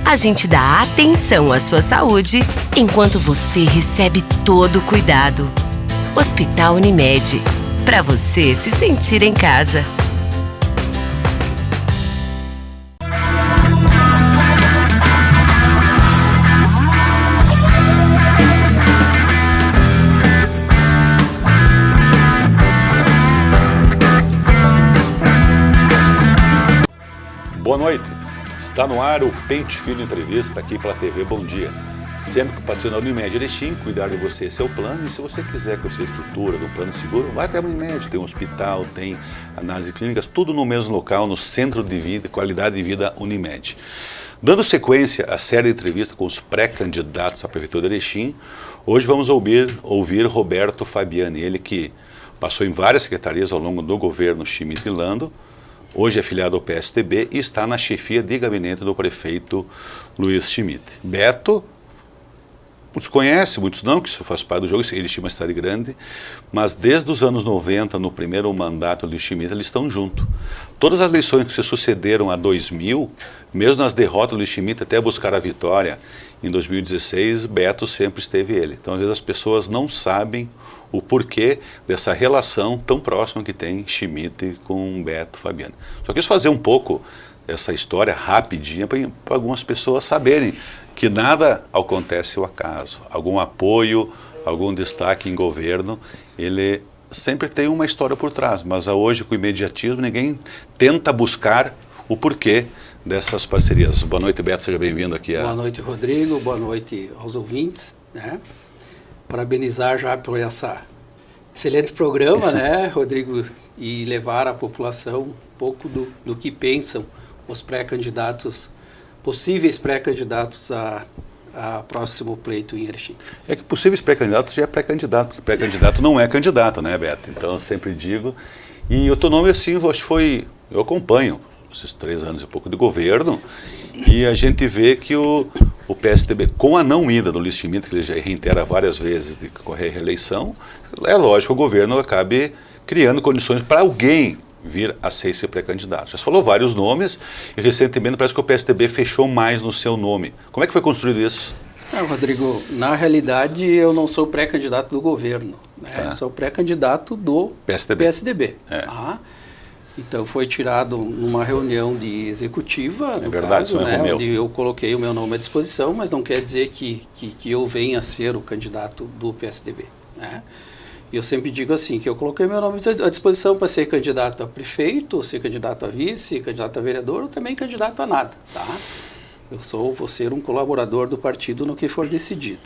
A gente dá atenção à sua saúde enquanto você recebe todo o cuidado. Hospital Unimed, para você se sentir em casa. Boa noite, está no ar o Pente Fino Entrevista aqui pela TV Bom Dia. Sempre que o patrocinador do Unimed Erechim, cuidar de você, esse é o plano. E se você quiser conhecer a estrutura do plano seguro, vai até a Unimed, tem um hospital, tem análise clínicas, tudo no mesmo local, no centro de vida, qualidade de vida Unimed. Dando sequência à série de entrevistas com os pré-candidatos à Prefeitura de Erechim, hoje vamos ouvir Roberto Fabiani, ele que passou em várias secretarias ao longo do governo Schmidt e Lando. Hoje é filiado ao PSDB e está na chefia de gabinete do prefeito Luiz Schmidt. Beto, muitos conhecem, muitos não, que isso faz parte do jogo, ele tinha uma cidade grande, mas desde os anos 90, no primeiro mandato de Schmidt, eles estão juntos. Todas as eleições que se sucederam a 2000, mesmo nas derrotas do Schmidt até buscar a vitória em 2016, Beto sempre esteve ele. Então, às vezes as pessoas não sabem o porquê dessa relação tão próxima que tem Schmidt com Beto Fabiani. Só quis fazer um pouco essa história rapidinha para algumas pessoas saberem que nada acontece ao acaso. Algum apoio, algum destaque em governo, ele sempre tem uma história por trás, mas hoje com o imediatismo ninguém tenta buscar o porquê dessas parcerias. Boa noite, Beto, seja bem-vindo aqui. Boa noite, Rodrigo, boa noite aos ouvintes, né? Parabenizar já por essa excelente programa, né, Rodrigo, e levar à população um pouco do que pensam os pré-candidatos, possíveis pré-candidatos a próximo pleito em Erechim. É que possíveis pré-candidatos já é pré-candidato, porque pré-candidato não é candidato, né, Beto? Então eu sempre digo, e o teu nome assim, eu acompanho esses 3 anos e pouco de governo, e a gente vê que o PSDB, com a não ida do Luiz Schmidt, que ele já reitera várias vezes de correr reeleição, é lógico que o governo acabe criando condições para alguém vir a ser esse pré-candidato. Já se falou vários nomes e recentemente parece que o PSDB fechou mais no seu nome. Como é que foi construído isso? Rodrigo, na realidade eu não sou pré-candidato do governo, né? Tá. Sou pré-candidato do PSDB. É. Tá? Então foi tirado numa reunião de executiva, no verdade, caso, né, onde eu coloquei o meu nome à disposição, mas não quer dizer que eu venha a ser o candidato do PSDB. Né? E eu sempre digo assim, que eu coloquei meu nome à disposição para ser candidato a prefeito, ser candidato a vice, candidato a vereador ou também candidato a nada. Tá? Vou ser um colaborador do partido no que for decidido.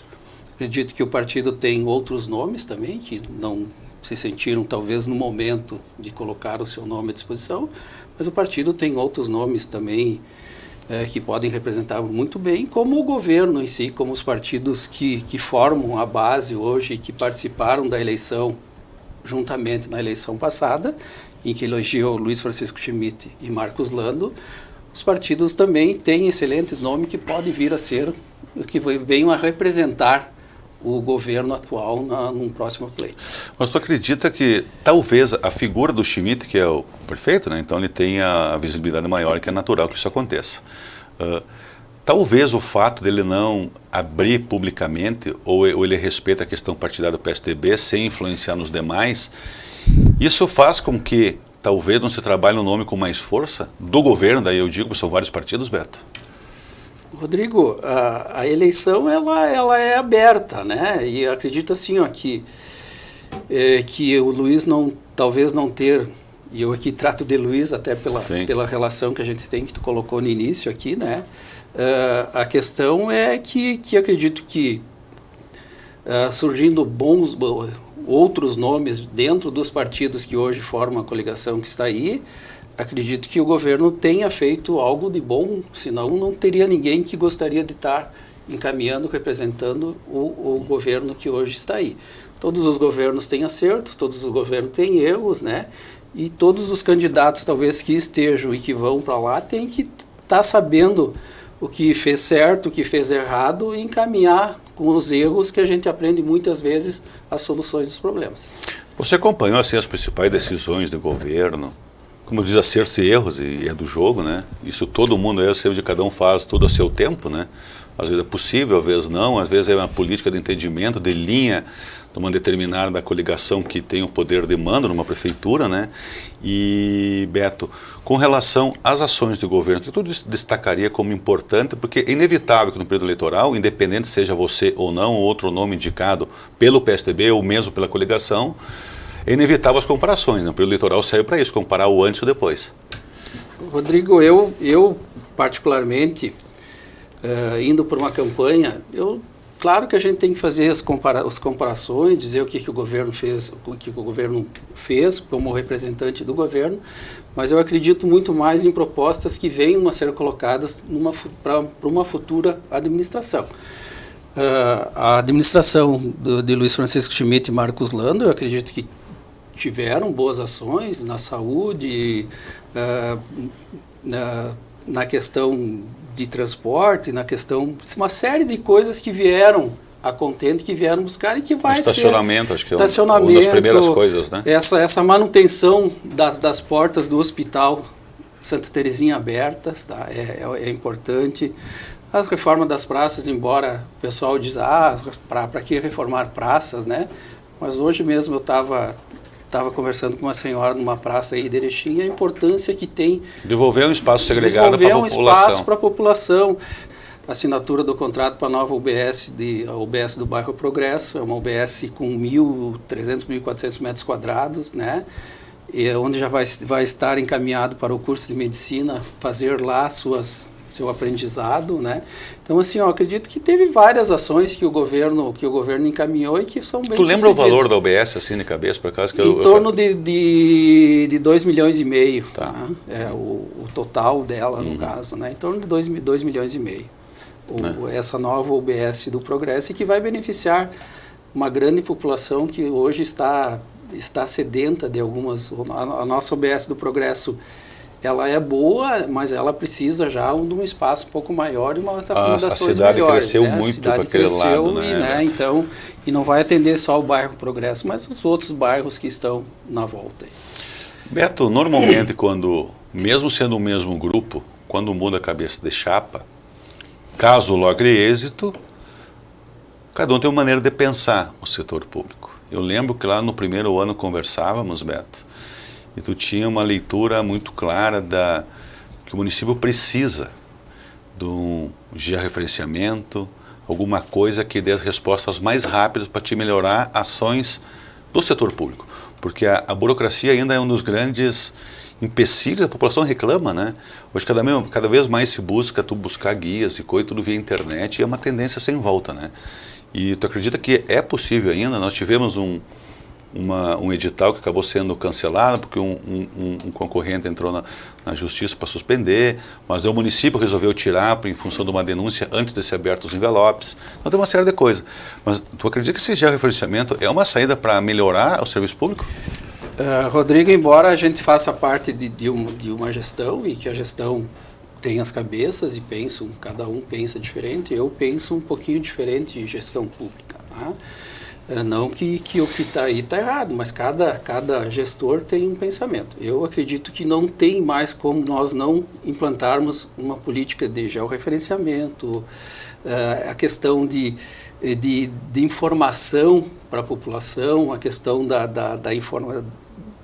Acredito que o partido tem outros nomes também, que não se sentiram talvez no momento de colocar o seu nome à disposição, mas o partido tem outros nomes também que podem representar muito bem, como o governo em si, como os partidos que formam a base hoje e que participaram da eleição juntamente na eleição passada, em que elogiou Luiz Francisco Schmidt e Marcos Lando. Os partidos também têm excelentes nomes que podem vir a ser, que venham a representar o governo atual num próximo pleito. Mas tu acredita que talvez a figura do Schmidt, que é o prefeito, né, então ele tenha a visibilidade maior, que é natural que isso aconteça. Talvez o fato dele não abrir publicamente, ou ele respeita a questão partidária do PSDB, sem influenciar nos demais, isso faz com que talvez não se trabalhe no nome com mais força do governo, daí eu digo que são vários partidos, Beto? Rodrigo, a eleição ela é aberta, né? E acredito assim, ó, que o Luiz talvez não ter, e eu aqui trato de Luiz até pela relação que a gente tem, que tu colocou no início aqui, né? A questão é que acredito que surgindo outros nomes dentro dos partidos que hoje formam a coligação que está aí, acredito que o governo tenha feito algo de bom, senão não teria ninguém que gostaria de estar encaminhando, representando o governo que hoje está aí. Todos os governos têm acertos, todos os governos têm erros, né? E todos os candidatos, talvez, que estejam e que vão para lá, têm que estar sabendo o que fez certo, o que fez errado, e encaminhar com os erros, que a gente aprende muitas vezes as soluções dos problemas. Você acompanhou assim as principais decisões do governo? como diz, acertos e erros, e é do jogo, né? Isso todo mundo é, de cada um faz tudo a seu tempo, né? Às vezes é possível, às vezes não, às vezes é uma política de entendimento, de linha, de uma determinada coligação que tem o poder de mando numa prefeitura, né? E, Beto, com relação às ações do governo, o que tu destacaria como importante, porque é inevitável que no período eleitoral, independente seja você ou não, ou outro nome indicado pelo PSDB ou mesmo pela coligação, é inevitável as comparações, né? O período eleitoral serve para isso, comparar o antes e o depois. Rodrigo, eu particularmente, indo por uma campanha, claro que a gente tem que fazer as comparações, dizer o que o governo fez, o que o governo fez como representante do governo, mas eu acredito muito mais em propostas que venham a ser colocadas para uma futura administração. A administração de Luiz Francisco Schmidt e Marcos Lando, eu acredito que tiveram boas ações na saúde, na questão de transporte, na questão, uma série de coisas que vieram a contento, que vieram buscar e que vai estacionamento, ser... Acho que é uma das primeiras coisas, né? Essa manutenção das portas do hospital Santa Terezinha abertas, tá? É importante. A reforma das praças, embora o pessoal diz, para que reformar praças, né? Mas hoje mesmo eu estava conversando com uma senhora numa praça aí de Erechim, a importância que tem... Devolver um espaço segregado para a população. Devolver um espaço para a população. Assinatura do contrato para a nova UBS, a UBS do bairro Progresso, é uma UBS com 1.300, 1.400 metros quadrados, né? Onde já vai estar encaminhado para o curso de medicina, fazer lá seu aprendizado, né? Então, assim, eu acredito que teve várias ações que o governo encaminhou e que são bem sucedidas. Tu lembra o valor da UBS, assim, de cabeça, por acaso? Em torno de 2,5 milhões. Tá. Né? É o total dela, no caso, né? Em torno de 2,5 milhões. Essa nova UBS do Progresso, e que vai beneficiar uma grande população que hoje está sedenta de algumas... A nossa UBS do Progresso, ela é boa, mas ela precisa já de um espaço um pouco maior e umas acomodações melhores. A cidade cresceu né? muito para aquele lado, né? Então, e não vai atender só o bairro Progresso, mas os outros bairros que estão na volta. Beto, normalmente quando, mesmo sendo o mesmo grupo, quando muda a cabeça de chapa, caso logre êxito, cada um tem uma maneira de pensar o setor público. Eu lembro que lá no primeiro ano conversávamos, Beto, e tu tinha uma leitura muito clara que o município precisa de um georreferenciamento, alguma coisa que dê as respostas mais rápidas para te melhorar ações do setor público. Porque a burocracia ainda é um dos grandes empecilhos, a população reclama, né? Hoje cada vez mais se buscar guias e coisa, tudo via internet, e é uma tendência sem volta, né? E tu acredita que é possível ainda? Nós tivemos um edital que acabou sendo cancelado porque um concorrente entrou na justiça para suspender, mas o município resolveu tirar em função de uma denúncia antes de ser abertos os envelopes. Então tem uma série de coisas. Mas tu acredita que esse georreferenciamento é uma saída para melhorar o serviço público? Rodrigo, embora a gente faça parte de uma gestão e que a gestão tem as cabeças e cada um pensa diferente, eu penso um pouquinho diferente de gestão pública, tá? Não que o que está aí está errado, mas cada gestor tem um pensamento. Eu acredito que não tem mais como nós não implantarmos uma política de georreferenciamento, a questão de informação para a população, a questão da informação.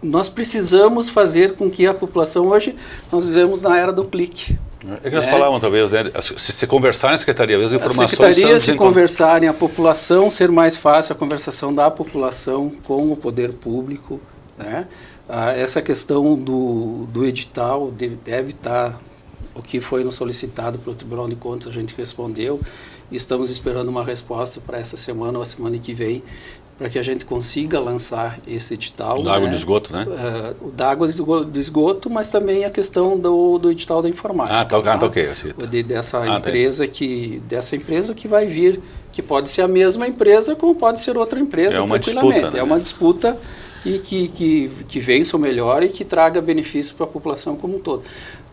Nós precisamos fazer com que a população, hoje nós vivemos na era do clique. É que nós falavam, talvez, né? Se conversar na secretaria, às vezes as informações... A secretaria, se conversarem, a população, ser mais fácil a conversação da população com o poder público, né? Essa questão do edital deve estar, o que foi nos solicitado pelo Tribunal de Contas, a gente respondeu, e estamos esperando uma resposta para essa semana ou a semana que vem, para que a gente consiga lançar esse edital. Da água de esgoto, né? Da água de esgoto, mas também a questão do edital da informática. Tá ok. Dessa empresa que vai vir, que pode ser a mesma empresa, como pode ser outra empresa, tranquilamente. Disputa, né? É uma disputa e que vença o melhor e que traga benefício para a população como um todo.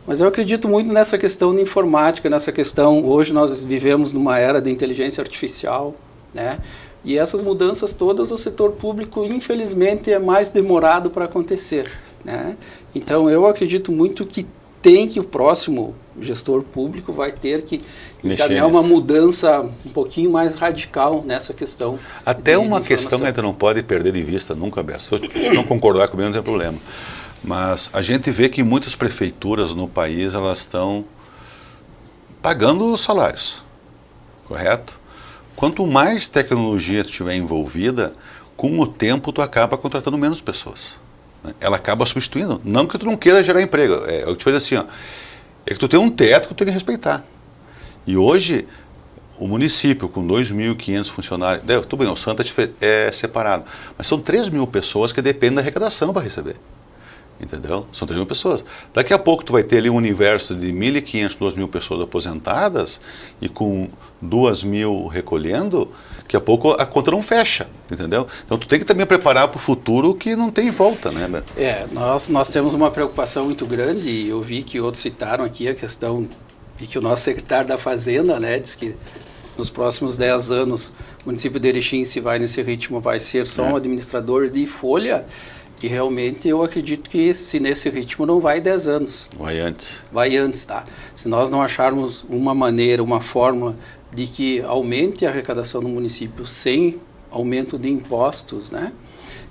Mas eu acredito muito nessa questão de informática, nessa questão, hoje nós vivemos numa era de inteligência artificial, né? E essas mudanças todas, o setor público, infelizmente, é mais demorado para acontecer. né? Então eu acredito muito que o próximo gestor público vai ter que encaminhar uma mudança um pouquinho mais radical nessa questão. Até uma questão que a gente não pode perder de vista nunca, Beto. Se não concordar comigo não tem problema. Mas a gente vê que muitas prefeituras no país, elas estão pagando os salários, correto? Quanto mais tecnologia tu tiver envolvida, com o tempo tu acaba contratando menos pessoas. Ela acaba substituindo. Não que tu não queira gerar emprego. É o que tu faz assim, ó. É que tu tem um teto que tu tem que respeitar. E hoje, o município com 2.500 funcionários, tudo bem, o Santa é separado, mas são 3.000 pessoas que dependem da arrecadação para receber. Entendeu? São 3.000 pessoas. Daqui a pouco tu vai ter ali um universo de 1.500, 2.000 pessoas aposentadas e com 2.000 recolhendo, daqui a pouco a conta não fecha, entendeu? Então tu tem que também preparar para o futuro que não tem volta, né, Beto? Nós temos uma preocupação muito grande, e eu vi que outros citaram aqui a questão, e que o nosso secretário da Fazenda, né, diz que nos próximos 10 anos o município de Erechim, se vai nesse ritmo, vai ser só um administrador de folha, e realmente eu acredito que se nesse ritmo não vai 10 anos. Vai antes. Vai antes, tá? Se nós não acharmos uma maneira, uma fórmula de que aumente a arrecadação no município sem aumento de impostos, né?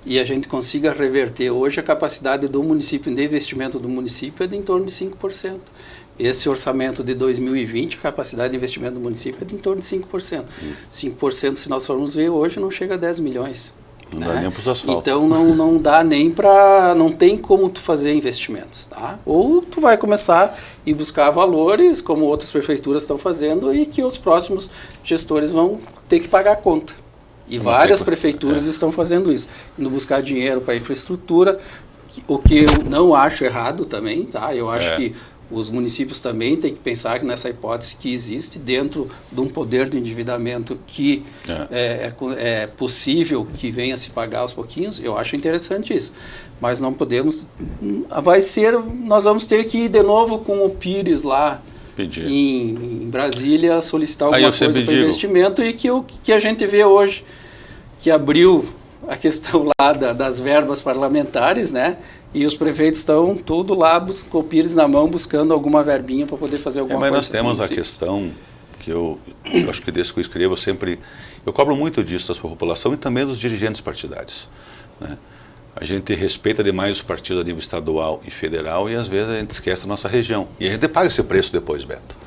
E a gente consiga reverter hoje a capacidade do município, de investimento do município é de em torno de 5%. Esse orçamento de 2020, a capacidade de investimento do município é de em torno de 5%. 5%, se nós formos ver hoje, não chega a 10 milhões. Não dá nem para os asfaltos. Então não dá nem para, não tem como tu fazer investimentos, tá? Ou tu vai começar e buscar valores, como outras prefeituras estão fazendo, e que os próximos gestores vão ter que pagar a conta. E várias prefeituras estão fazendo isso, indo buscar dinheiro para infraestrutura, o que eu não acho errado também, tá? Eu acho que os municípios também têm que pensar que nessa hipótese que existe dentro de um poder de endividamento que é possível que venha a se pagar aos pouquinhos, eu acho interessante isso. Mas não podemos, nós vamos ter que ir de novo com o Pires lá em Brasília solicitar alguma coisa para investimento, e que o que a gente vê hoje, que abriu a questão lá das verbas parlamentares, né? E os prefeitos estão tudo lá com o Pires na mão, buscando alguma verbinha para poder fazer alguma coisa. Mas nós temos a questão que eu acho que desde que eu escrevo, eu cobro muito disso da sua população e também dos dirigentes partidários, né? A gente respeita demais os partidos a nível estadual e federal, e às vezes a gente esquece a nossa região. E a gente paga esse preço depois, Beto.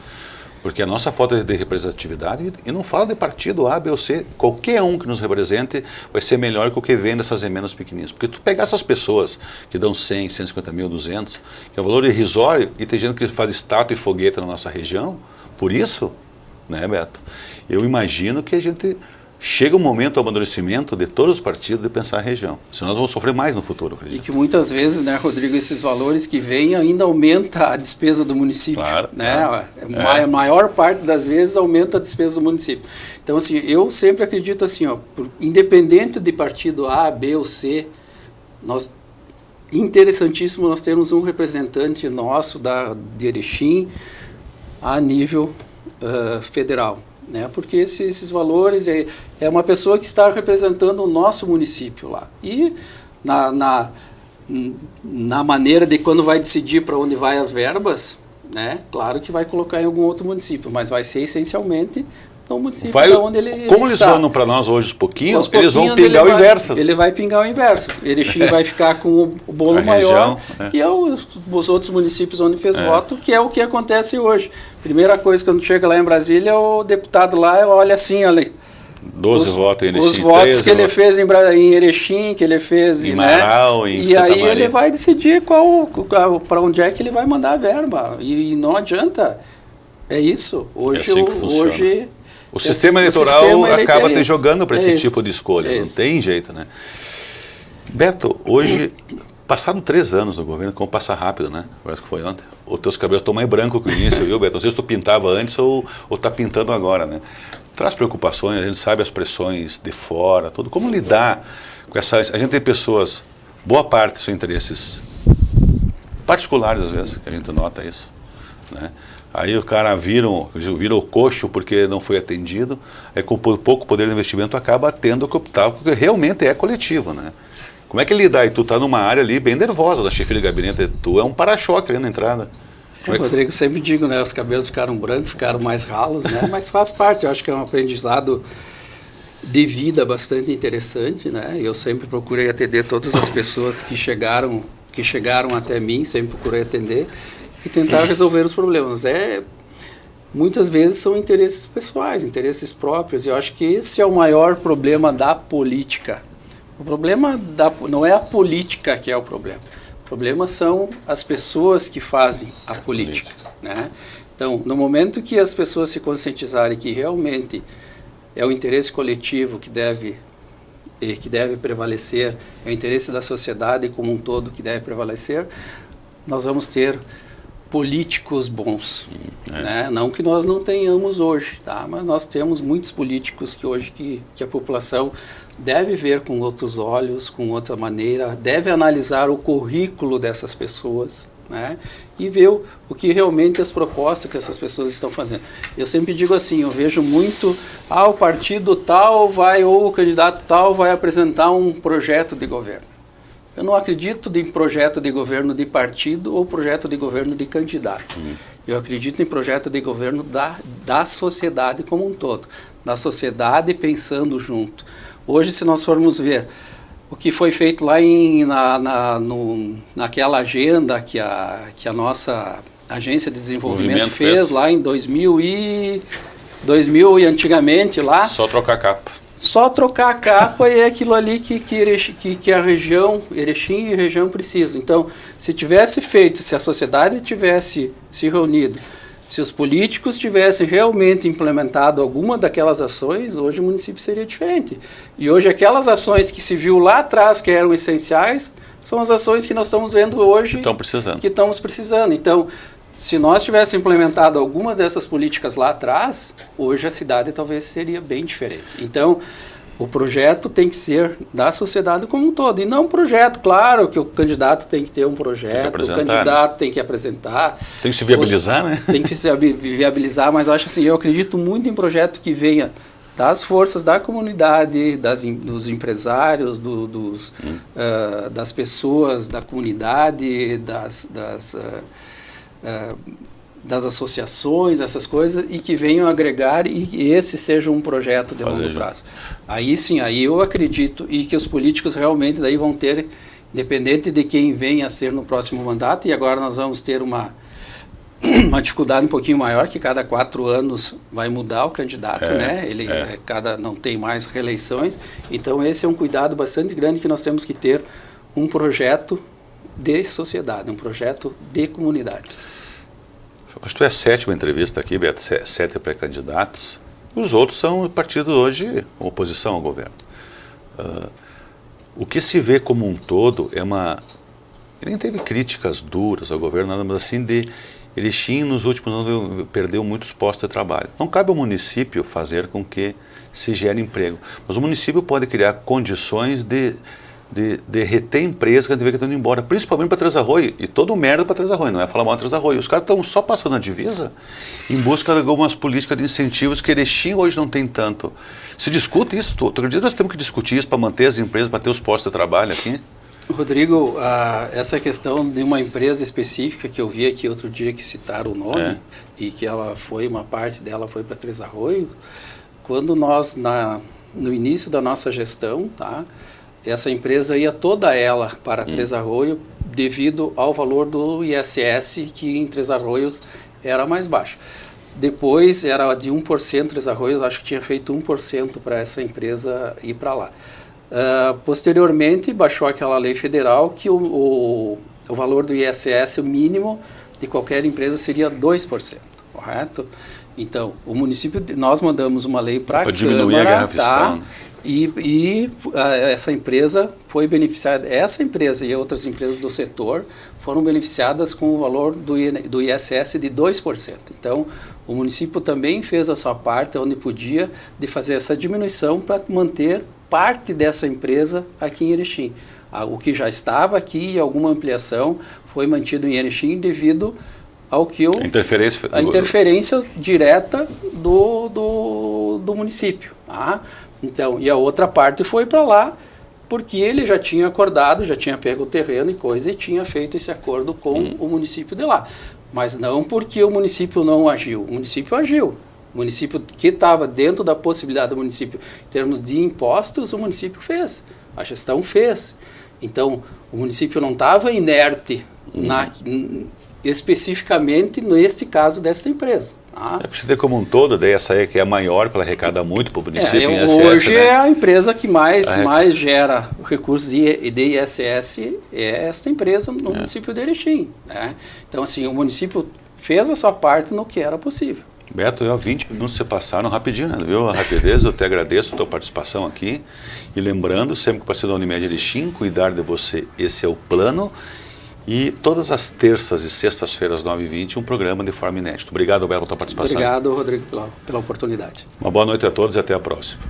Porque a nossa falta de representatividade, e não fala de partido A, B ou C, qualquer um que nos represente vai ser melhor que o que vem dessas emendas pequenininhas. Porque tu pegar essas pessoas que dão 100, 150 mil, 200, que é um valor irrisório, e tem gente que faz estátua e foguete na nossa região, por isso, né, Beto? Eu imagino que a gente chega um momento do amadurecimento de todos os partidos de pensar a região. Senão nós vamos sofrer mais no futuro, acredito. E que muitas vezes, né, Rodrigo, esses valores que vêm ainda aumenta a despesa do município. Claro, né? Claro. A maior parte das vezes aumenta a despesa do município. Então, assim, eu sempre acredito assim, independente de partido A, B ou C, interessantíssimo nós termos um representante nosso de Erechim a nível federal. Né? Porque esses valores é uma pessoa que está representando o nosso município lá. E na maneira de quando vai decidir para onde vai as verbas, né? Claro que vai colocar em algum outro município, mas vai ser essencialmente no município onde ele como eles está. Mandam para nós hoje os pouquinhos, eles vão pingar o inverso. Ele vai pingar o inverso. Erechim vai ficar com o bolo maior, e os outros municípios onde fez voto, que é o que acontece hoje. Primeira coisa, quando chega lá em Brasília, o deputado lá olha assim, olha, 12 votos em Erechim, os votos que ele fez em Erechim, que ele fez em Marau, em e aí ele vai decidir para onde é que ele vai mandar a verba. E não adianta. É isso. Hoje, o sistema eleitoral acaba te jogando para esse tipo de escolha. Não tem jeito, né? Beto, hoje, passaram 3 anos no governo, como passa rápido, né? Parece que foi ontem. Os teus cabelos estão mais brancos que o início, viu, Beto? Não sei se tu pintava antes ou está pintando agora, né? Traz preocupações, a gente sabe as pressões de fora, tudo. Como lidar com essa... A gente tem pessoas, boa parte são interesses particulares, às vezes, que a gente nota isso, né? Aí o cara vira o coxo porque não foi atendido, aí com pouco poder de investimento acaba tendo que optar, porque realmente é coletivo, né? Como é que lidar? E tu tá numa área ali bem nervosa da chefia de gabinete, tu é um para-choque ali na entrada. Rodrigo, sempre digo, né, os cabelos ficaram brancos, ficaram mais ralos, né, mas faz parte, eu acho que é um aprendizado de vida bastante interessante, né, eu sempre procurei atender todas as pessoas que chegaram até mim, sempre procurei atender e tentar resolver os problemas. Muitas vezes são interesses pessoais, interesses próprios, e eu acho que esse é o maior problema da política. O problema não é a política que é o problema. O problema são as pessoas que fazem a política, né? Então, no momento que as pessoas se conscientizarem que realmente é o interesse coletivo que deve prevalecer, é o interesse da sociedade como um todo que deve prevalecer, nós vamos ter políticos bons, né? Não que nós não tenhamos hoje, tá? Mas nós temos muitos políticos que hoje que a população deve ver com outros olhos, com outra maneira, deve analisar o currículo dessas pessoas, né? E ver o que realmente as propostas que essas pessoas estão fazendo. Eu sempre digo assim, eu vejo muito, o partido tal ou o candidato tal vai apresentar um projeto de governo. Eu não acredito em projeto de governo de partido ou projeto de governo de candidato. Eu acredito em projeto de governo da sociedade como um todo, da sociedade pensando junto. Hoje, se nós formos ver o que foi feito lá naquela agenda que a nossa Agência de Desenvolvimento fez lá em 2000 e antigamente lá... Só trocar a capa. Só trocar a capa e é aquilo ali que a região, Erechim e a região precisam. Então, se tivesse feito, se a sociedade tivesse se reunido, se os políticos tivessem realmente implementado alguma daquelas ações, hoje o município seria diferente. E hoje aquelas ações que se viu lá atrás que eram essenciais, são as ações que nós estamos vendo hoje que estamos precisando. Então, se nós tivéssemos implementado algumas dessas políticas lá atrás, hoje a cidade talvez seria bem diferente. Então, o projeto tem que ser da sociedade como um todo. E não um projeto, claro, que o candidato tem que ter um projeto, o candidato tem que apresentar. Tem que se viabilizar, né? Tem que se viabilizar, mas eu acho assim, eu acredito muito em projeto que venha das forças da comunidade, dos empresários, das pessoas da comunidade, das associações, essas coisas, e que venham agregar e esse seja um projeto de longo prazo. Aí sim, aí eu acredito, e que os políticos realmente daí vão ter, independente de quem venha a ser no próximo mandato, e agora nós vamos ter uma dificuldade um pouquinho maior, que cada 4 anos vai mudar o candidato, né? Não tem mais reeleições, então esse é um cuidado bastante grande que nós temos que ter um projeto de sociedade, um projeto de comunidade. Acho que tu é a 7ª entrevista aqui, Beto, 7 pré-candidatos. Os outros são partidos hoje, oposição ao governo. O que se vê como um todo é ele nem teve críticas duras ao governo, nada, mas assim, Erechim nos últimos anos perdeu muitos postos de trabalho. Não cabe ao município fazer com que se gere emprego, mas o município pode criar condições de reter empresas que deveriam estar indo embora, principalmente para Três Arroios, e todo merda para Três Arroios, não é falar mal de Três Arroios. Os caras estão só passando a divisa em busca de algumas políticas de incentivos que Erechim hoje não tem tanto. Se discute isso, tu acredita que nós temos que discutir isso para manter as empresas, para ter os postos de trabalho aqui? Rodrigo, essa questão de uma empresa específica que eu vi aqui outro dia que citaram o nome, e que uma parte dela foi para Três Arroios, quando nós, no início da nossa gestão, tá? Essa empresa ia toda ela para Três Arroios devido ao valor do ISS, que em Três Arroios era mais baixo. Depois era de 1% Três Arroios, acho que tinha feito 1% para essa empresa ir para lá. Posteriormente baixou aquela lei federal que o valor do ISS, o mínimo de qualquer empresa, seria 2%, correto? Então, o município, nós mandamos uma lei para a Câmara, diminuir a guerra fiscal, né? E essa empresa foi beneficiada, essa empresa e outras empresas do setor foram beneficiadas com o valor do ISS de 2%. Então, o município também fez a sua parte, onde podia, de fazer essa diminuição para manter parte dessa empresa aqui em Erechim. O que já estava aqui e alguma ampliação foi mantido em Erechim devido ao que a interferência direta do município. Tá? Então, e a outra parte foi para lá, porque ele já tinha acordado, já tinha pego o terreno e coisa, e tinha feito esse acordo com o município de lá. Mas não porque o município não agiu. O município agiu. O município que estava dentro da possibilidade do município, em termos de impostos, o município fez. A gestão fez. Então, o município não estava inerte especificamente neste caso desta empresa. Tá? É para você ter como um todo, daí essa aí que é a maior, porque ela arrecada muito para o município em ISS, hoje, né? é a empresa que mais gera recursos de ISS, é esta empresa no município de Erechim. Né? Então, assim, o município fez a sua parte no que era possível. Beto, 20 minutos se passaram rapidinho, né? Viu a rapidez? Eu te agradeço a tua participação aqui. E lembrando, sempre que o parceiro da Unimed Erechim, cuidar de você, esse é o plano. E todas as terças e sextas-feiras, 9h20, um programa de forma inédita. Obrigado, Beto, pela tua participação. Obrigado, Rodrigo, pela oportunidade. Uma boa noite a todos e até a próxima.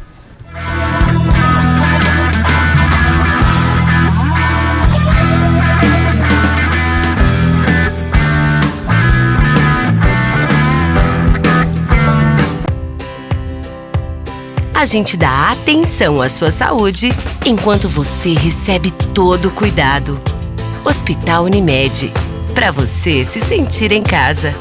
A gente dá atenção à sua saúde enquanto você recebe todo o cuidado. Hospital Unimed, para você se sentir em casa.